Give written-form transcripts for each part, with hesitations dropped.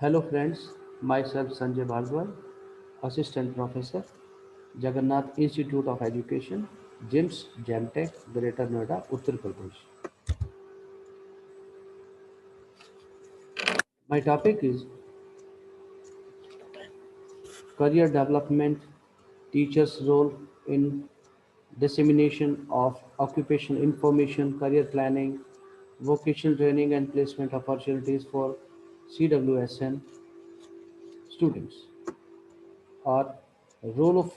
Hello friends, myself Sanjay Bhardwaj, Assistant Professor, Jagannath Institute of Education, JIMS, Jamtech, Greater Noida, Uttar Pradesh. My topic is career development, teachers' role in dissemination of occupational information, career planning, vocational training and placement opportunities for CWSN students, or role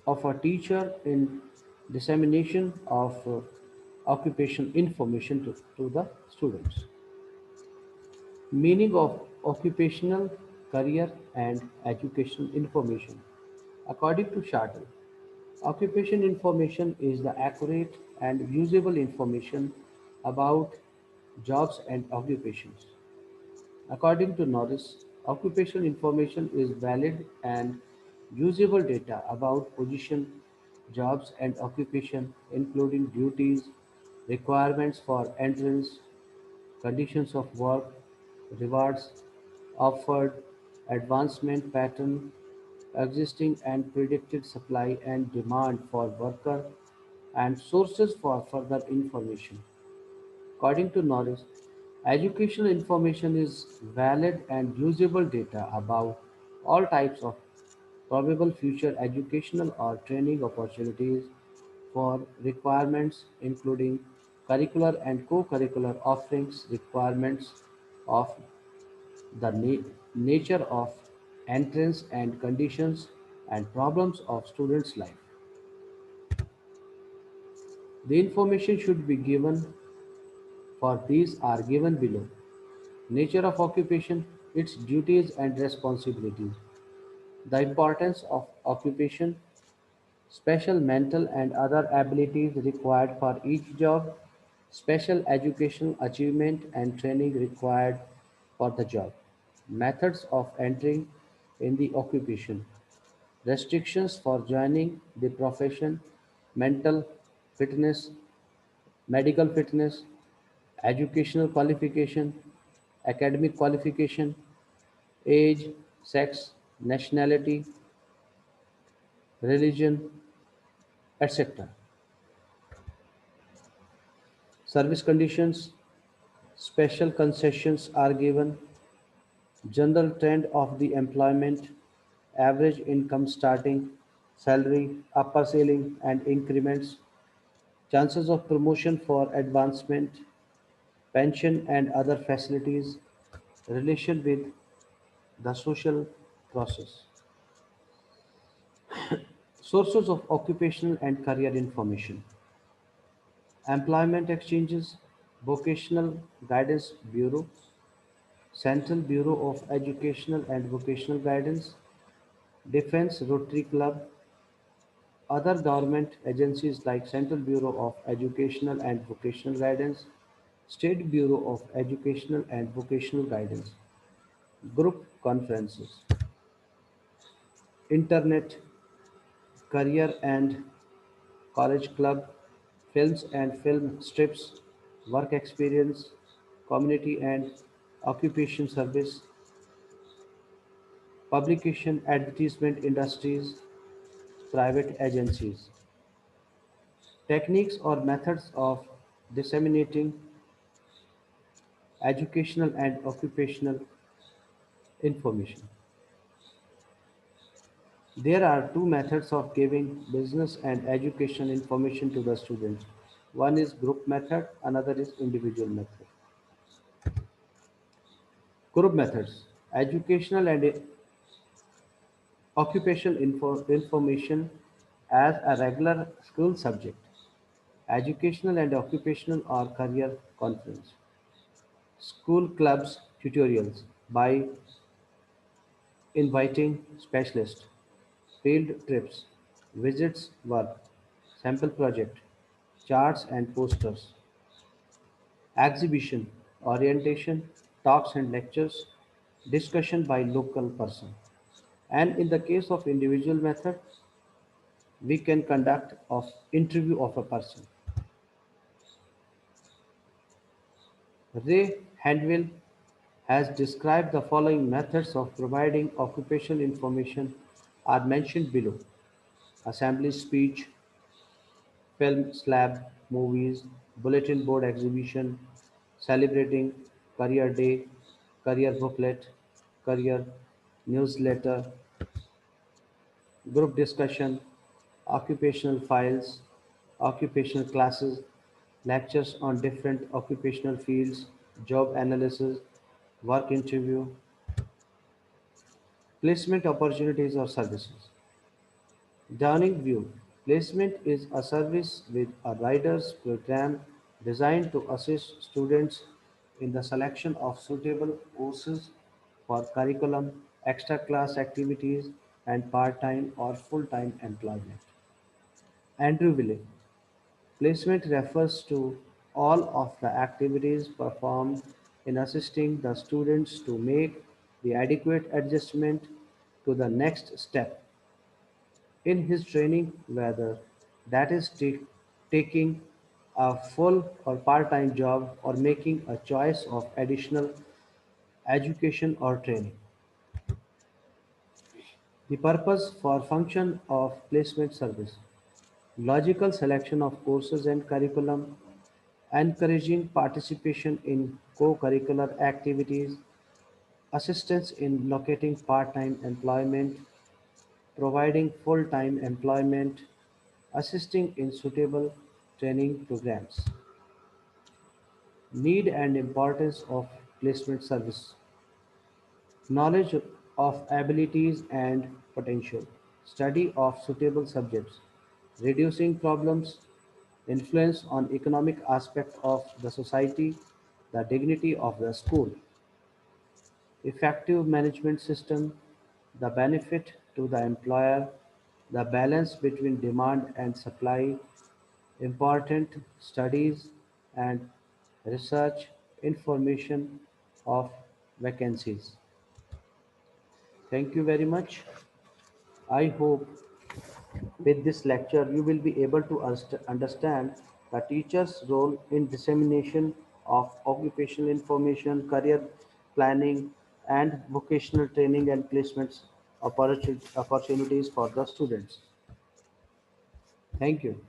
of a teacher in dissemination of occupation information to the students. Meaning of occupational career and educational information. According to Shuttle, occupation information is the accurate and usable information about jobs and occupations. According to Norris, occupational information is valid and usable data about position, jobs and occupation, including duties, requirements for entrance, conditions of work, rewards offered, advancement pattern, existing and predicted supply and demand for worker, and sources for further information. According to Norris, educational information is valid and usable data about all types of probable future educational or training opportunities for requirements including curricular and co-curricular offerings, requirements of the nature of entrance and conditions and problems of students' life. The information should be given for these are given below. Nature of occupation, its duties and responsibilities, the importance of occupation, special mental and other abilities required for each job, special educational achievement and training required for the job, methods of entering in the occupation, restrictions for joining the profession, mental fitness, medical fitness, educational qualification, academic qualification, age, sex, nationality, religion, etc. Service conditions, special concessions are given, general trend of the employment, average income starting, salary, upper ceiling and increments, chances of promotion for advancement, pension and other facilities, relation with the social process. Sources of occupational and career information. Employment exchanges, Vocational Guidance Bureau, Central Bureau of Educational and Vocational Guidance, Defense Rotary Club, other government agencies like Central Bureau of Educational and Vocational Guidance, State Bureau of Educational and Vocational Guidance, group conferences, internet, career and college club, films and film strips, work experience, community and occupation service, publication advertisement industries, private agencies. Techniques or methods of disseminating educational and occupational information. There are two methods of giving business and education information to the students. One is group method, another is individual method. Group methods. Educational and occupational information as a regular school subject. Educational and occupational or career conference. School clubs tutorials by inviting specialists. Field trips, visits work, sample project, charts and posters, exhibition, orientation, talks and lectures, discussion by local person. And in the case of individual method, we can conduct of interview of a person. Ray Handville has described the following methods of providing occupational information are mentioned below: assembly speech, film slab, movies, bulletin board exhibition, celebrating career day, career booklet, career newsletter, group discussion, occupational files, occupational classes, lectures on different occupational fields, job analysis, work interview, placement opportunities or services. Downing View Placement is a service with a riders program designed to assist students in the selection of suitable courses for curriculum, extra class activities, and part time or full time employment. Andrewville Placement refers to all of the activities performed in assisting the students to make the adequate adjustment to the next step in his training, whether that is taking a full or part-time job or making a choice of additional education or training. The purpose for function of placement service: logical selection of courses and curriculum, encouraging participation in co-curricular activities, assistance in locating part-time employment, providing full-time employment, assisting in suitable training programs. Need and importance of placement service: knowledge of abilities and potential, study of suitable subjects, reducing problems, influence on economic aspect of the society, the dignity of the school, effective management system, the benefit to the employer, the balance between demand and supply, important studies and research information of vacancies. Thank you very much. I hope with this lecture you will be able to understand the teacher's role in dissemination of occupational information, career planning, and vocational training and placements opportunities for the students. Thank you.